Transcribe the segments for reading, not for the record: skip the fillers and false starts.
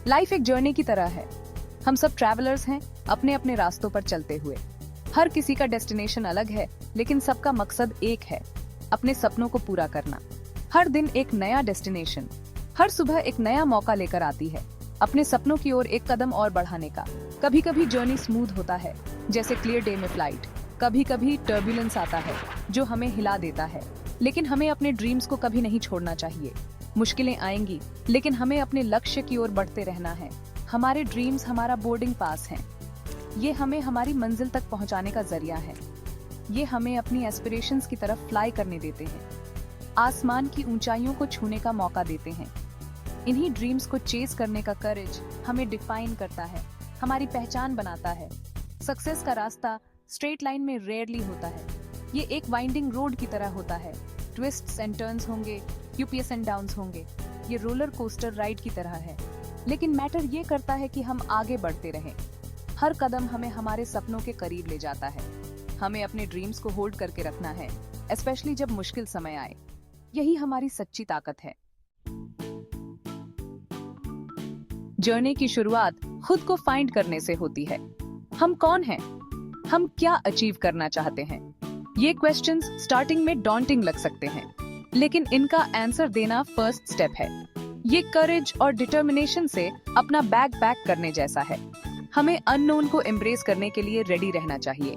Life एक journey की तरह है। हम सब ट्रैवलर्स हैं, अपने अपने रास्तों पर चलते हुए। हर किसी का डेस्टिनेशन अलग है, लेकिन सबका मकसद एक है, अपने सपनों को पूरा करना। हर दिन एक नया डेस्टिनेशन, हर सुबह एक नया मौका लेकर आती है, अपने सपनों की ओर एक कदम और बढ़ाने का। कभी कभी जर्नी स्मूथ होता है, जैसे क्लियर डे में फ्लाइट। कभी कभी टर्बुलेंस आता है, जो हमें हिला देता है। लेकिन हमें अपने ड्रीम्स को कभी नहीं छोड़ना चाहिए। मुश्किलें आएंगी, लेकिन हमें अपने लक्ष्य की ओर बढ़ते रहना है। हमारे ड्रीम्स हमारा बोर्डिंग पास हैं। ये हमें हमारी मंजिल तक पहुंचाने का जरिया है। ये हमें अपनी एस्पिरेशंस की तरफ फ्लाई करने देते हैं, आसमान की ऊंचाइयों को छूने का मौका देते हैं। इन्हीं ड्रीम्स को चेस करने का करेज हमें डिफाइन करता है, हमारी पहचान बनाता है। सक्सेस का रास्ता स्ट्रेट लाइन में रेयरली होता है। ये एक वाइंडिंग रोड की तरह होता है। ट्विस्ट्स एंड टर्न्स होंगे, यूपीएस एंड डाउन्स होंगे। ये रोलर कोस्टर राइड की तरह है, लेकिन मैटर ये करता है कि हम आगे बढ़ते रहें। हर कदम हमें हमारे सपनों के करीब ले जाता है। हमें अपने ड्रीम्स को होल्ड करके रखना है, स्पेशली जब मुश्किल समय आए। यही हमारी सच्ची ताकत है। जर्नी की शुरुआत खुद को फाइंड करने से होती है। हम कौन हैं? हम क्या अचीव करना चाहते हैं? ये क्वेश्चंस स्टार्टिंग में डॉन्टिंग लग सकते हैं, लेकिन इनका आंसर देना फर्स्ट स्टेप है। ये करेज और डिटर्मिनेशन से अपना बैग पैक करने जैसा है। हमें अननोन को एम्ब्रेस करने के लिए रेडी रहना चाहिए।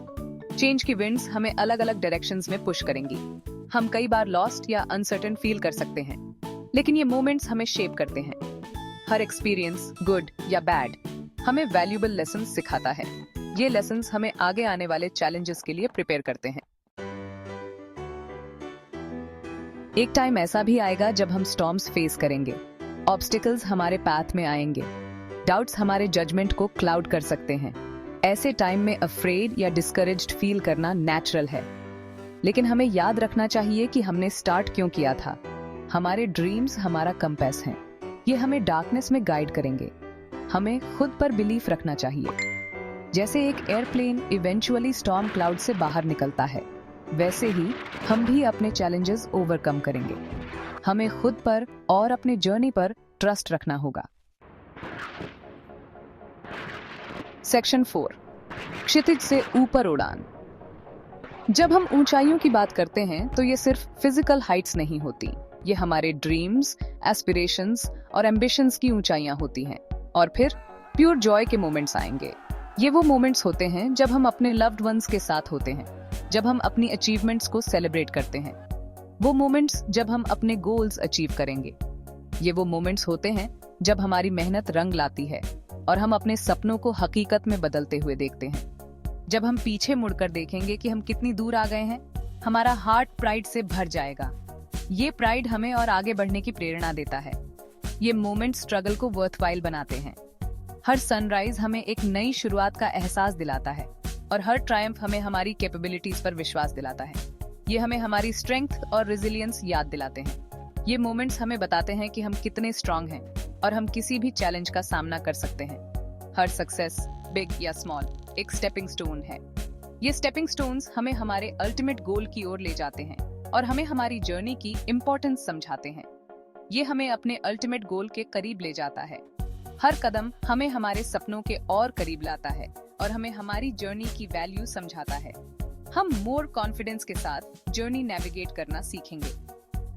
चेंज की विंड्स हमें अलग अलग डायरेक्शंस में पुश करेंगी। हम कई बार लॉस्ट या अनसर्टेन फील कर सकते हैं, लेकिन ये मोमेंट्स हमें शेप करते हैं। हर एक्सपीरियंस, गुड या बैड, हमें वैल्यूएबल लेसन्स सिखाता है। ये लेसन्स हमें आगे आने वाले चैलेंजेस के लिए प्रिपेयर करते हैं। एक टाइम ऐसा भी आएगा जब हम स्टॉर्म्स फेस करेंगे। ऑब्स्टिकल्स हमारे पाथ में आएंगे। डाउट्स हमारे जजमेंट को क्लाउड कर सकते हैं। ऐसे टाइम में अफ्रेड या डिस्करेज्ड फील करना नेचुरल है, लेकिन हमें याद रखना चाहिए कि हमने स्टार्ट क्यों किया था। हमारे ड्रीम्स हमारा कंपास हैं। ये हमें डार्कनेस में गाइड करेंगे। हमें खुद पर बिलीफ रखना चाहिए। जैसे एक एयरप्लेन इवेंचुअली स्टॉर्म क्लाउड से बाहर निकलता है, वैसे ही हम भी अपने चैलेंजेस ओवरकम करेंगे। हमें खुद पर और अपने जर्नी पर ट्रस्ट रखना होगा। सेक्शन 4, क्षितिज से ऊपर उड़ान। जब हम ऊंचाइयों की बात करते हैं तो ये सिर्फ फिजिकल हाइट्स नहीं होती। ये हमारे ड्रीम्स, एस्पिरेशंस और एम्बिशंस की ऊंचाइयां होती हैं। और फिर प्योर जॉय के मोमेंट्स आएंगे। ये वो मोमेंट्स होते हैं जब हम अपने लव्ड वंस के साथ होते हैं, जब हम अपनी अचीवमेंट्स को सेलिब्रेट करते हैं। वो मोमेंट्स जब हम अपने गोल्स अचीव करेंगे। ये वो मोमेंट्स होते हैं जब हमारी मेहनत रंग लाती है और हम अपने सपनों को हकीकत में बदलते हुए देखते हैं। जब हम पीछे मुड़कर देखेंगे कि हम कितनी दूर आ गए हैं, हमारा हार्ट प्राइड से भर जाएगा। ये प्राइड हमें और आगे बढ़ने की प्रेरणा देता है। ये मोमेंट स्ट्रगल को वर्थवाइल बनाते हैं। हर सनराइज हमें एक नई शुरुआत का एहसास दिलाता है और हर ट्रायम्फ हमें हमारी कैपेबिलिटीज पर विश्वास दिलाता है। ये हमें हमारी स्ट्रेंथ और रेजिलियंस याद दिलाते हैं। ये मोमेंट्स हमें बताते हैं कि हम कितने स्ट्रांग हैं और हम किसी भी चैलेंज का सामना कर सकते हैं। हर सक्सेस, बिग या स्मॉल, एक स्टेपिंग स्टोन है। ये स्टेपिंग स्टोन्स हमें हमारे अल्टीमेट गोल की ओर ले जाते हैं और हमें हमारी जर्नी की इम्पोर्टेंस समझाते हैं। ये हमें अपने अल्टीमेट गोल के करीब ले जाता है। हर कदम हमें हमारे सपनों के और करीब लाता है और हमें हमारी जर्नी की वैल्यू समझाता है। हम मोर कॉन्फिडेंस के साथ जर्नी नेविगेट करना सीखेंगे।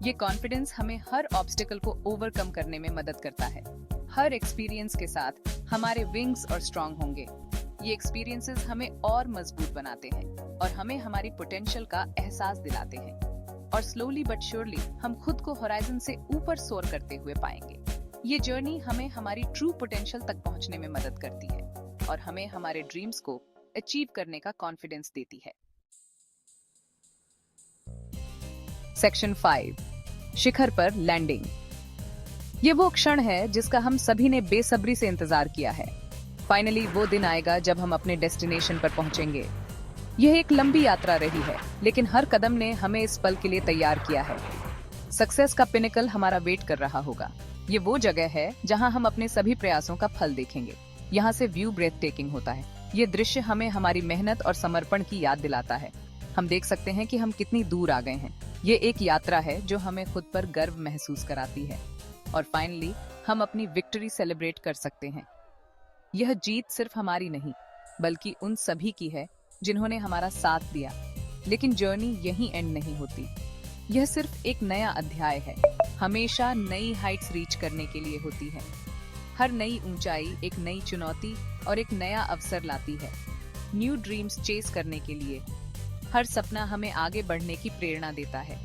ये कॉन्फिडेंस हमें हर ऑब्स्टिकल को ओवरकम करने में मदद करता है। हर एक्सपीरियंस के साथ हमारे विंग्स और स्ट्रांग होंगे। ये एक्सपीरियंसेस हमें और मजबूत बनाते हैं और हमें हमारी पोटेंशियल का एहसास दिलाते हैं। और स्लोली बट श्योरली हम खुद को होराइजन से ऊपर सोर करते हुए पाएंगे। ये जर्नी हमें हमारी ट्रू पोटेंशियल तक पहुंचने में मदद करती है और हमें हमारे ड्रीम्स को अचीव करने का कॉन्फिडेंस देती है। सेक्शन 5, शिखर पर लैंडिंग। ये वो क्षण है जिसका हम सभी ने बेसब्री से इंतजार किया है। फाइनली वो दिन आएगा जब हम अपने डेस्टिनेशन पर पहुंचेंगे। यह एक लंबी यात्रा रही है, लेकिन हर कदम ने हमें इस पल के लिए तैयार किया है। सक्सेस का पिनेकल हमारा वेट कर रहा होगा। ये वो जगह है जहां हम अपने सभी प्रयासों का फल देखेंगे। यहाँ से व्यू ब्रेथ टेकिंग होता है। ये दृश्य हमें हमारी मेहनत और समर्पण की याद दिलाता है। हम देख सकते हैं कि हम कितनी दूर आ गए हैं। ये एक यात्रा है जो हमें खुद पर गर्व महसूस कराती है। और फाइनली हम अपनी विक्ट्री सेलिब्रेट कर सकते हैं। यह जीत सिर्फ हमारी नहीं, बल्कि उन सभी की है जिन्होंने हमारा साथ दिया। लेकिन जर्नी यहीं एंड नहीं होती। यह सिर्फ एक नया अध्याय है, हमेशा नई हाइट्स रीच करने के लिए होती है। हर नई ऊंचाई एक नई चुनौती और एक नया अवसर लाती है, न्यू ड्रीम्स चेस करने के लिए। हर सपना हमें आगे बढ़ने की प्रेरणा देता है।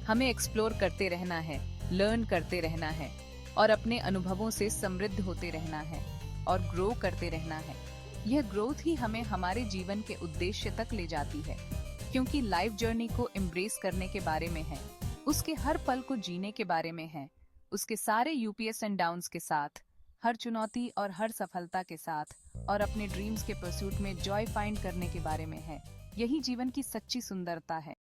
हमें एक्सप्लोर करते रहना है, लर्न करते रहना है और अपने अनुभवों से समृद्ध होते रहना है और ग्रो करते रहना है। यह ग्रोथ ही हमें हमारे जीवन के उद्देश्य तक ले जाती है, क्योंकि लाइफ जर्नी को एम्ब्रेस करने के बारे में है, उसके हर पल को जीने के बारे में है, उसके सारे यूपीएस एंड डाउन्स के साथ, हर चुनौती और हर सफलता के साथ, और अपने ड्रीम्स के परसूट में जॉय फाइंड करने के बारे में है। यही जीवन की सच्ची सुंदरता है।